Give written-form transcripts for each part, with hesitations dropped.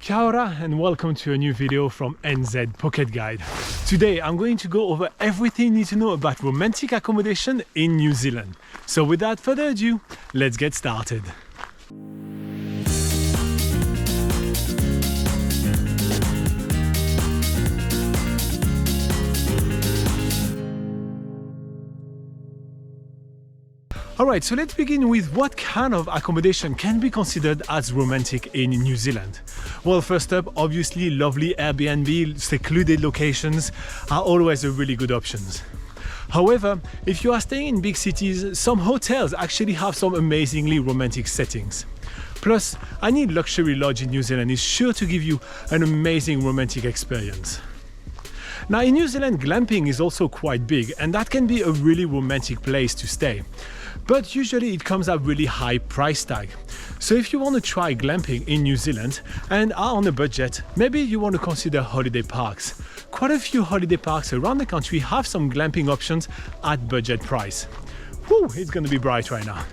Kia ora and welcome to a new video from NZ Pocket Guide. Today I'm going to go over everything you need to know about romantic accommodation in New Zealand. So without further ado, let's get started. Alright, so let's begin with what kind of accommodation can be considered as romantic in New Zealand. Well, first up, obviously lovely Airbnb, secluded locations are always a really good options. However, if you are staying in big cities, some hotels actually have some amazingly romantic settings. Plus, any luxury lodge in New Zealand is sure to give you an amazing romantic experience. Now in New Zealand, glamping is also quite big and that can be a really romantic place to stay. But usually it comes at really high price tag. So if you want to try glamping in New Zealand and are on a budget, maybe you want to consider holiday parks. Quite a few holiday parks around the country have some glamping options at budget price. Whew, it's going to be bright right now.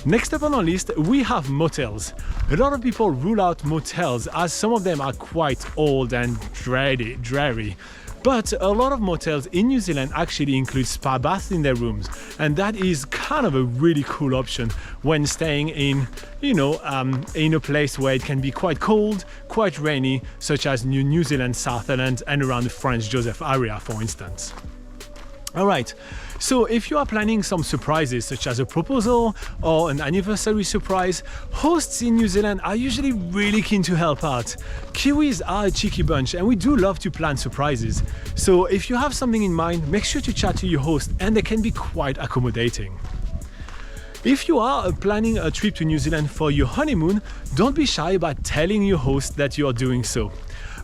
Next up on our list, we have motels. A lot of people rule out motels as some of them are quite old and dreary. But a lot of motels in New Zealand actually include spa baths in their rooms, and that is kind of a really cool option when staying in, in a place where it can be quite cold, quite rainy, such as New Zealand, South Island, and around the Franz Joseph area, for instance. Alright, so if you are planning some surprises such as a proposal or an anniversary surprise, hosts in New Zealand are usually really keen to help out. Kiwis are a cheeky bunch and we do love to plan surprises. So if you have something in mind, make sure to chat to your host and they can be quite accommodating. If you are planning a trip to New Zealand for your honeymoon, don't be shy about telling your host that you are doing so.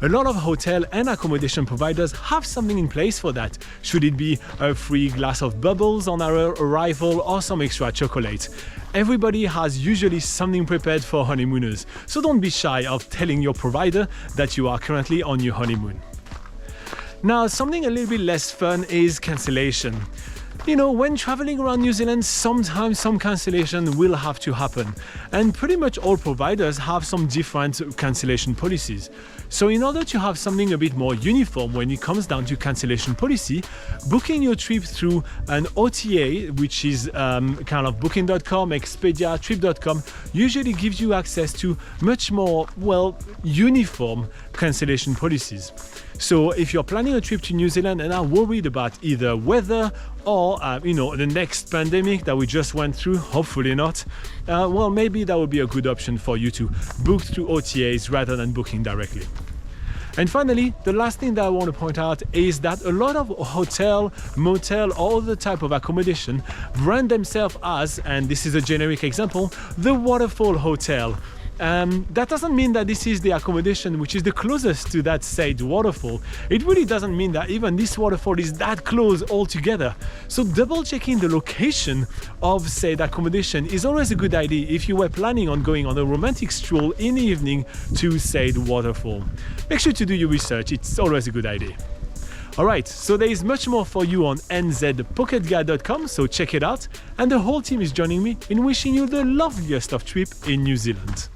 A lot of hotel and accommodation providers have something in place for that, should it be a free glass of bubbles on our arrival or some extra chocolate. Everybody has usually something prepared for honeymooners, so don't be shy of telling your provider that you are currently on your honeymoon. Now, something a little bit less fun is cancellation. When traveling around New Zealand, sometimes some cancellation will have to happen, and pretty much all providers have some different cancellation policies. So in order to have something a bit more uniform when it comes down to cancellation policy, booking your trip through an OTA, which is kind of booking.com, Expedia, trip.com, usually gives you access to much more, uniform cancellation policies. So if you're planning a trip to New Zealand and are worried about either weather or the next pandemic that we just went through, hopefully not, maybe that would be a good option for you to book through OTAs rather than booking directly. And finally, the last thing that I want to point out is that a lot of hotel, motel, or other type of accommodation brand themselves as, and this is a generic example, the waterfall hotel. That doesn't mean that this is the accommodation which is the closest to that said waterfall. It really doesn't mean that even this waterfall is that close altogether. So double checking the location of said accommodation is always a good idea if you were planning on going on a romantic stroll in the evening to said waterfall. Make sure to do your research, it's always a good idea. Alright, so there is much more for you on nzpocketguide.com, so check it out. And the whole team is joining me in wishing you the loveliest of trip in New Zealand.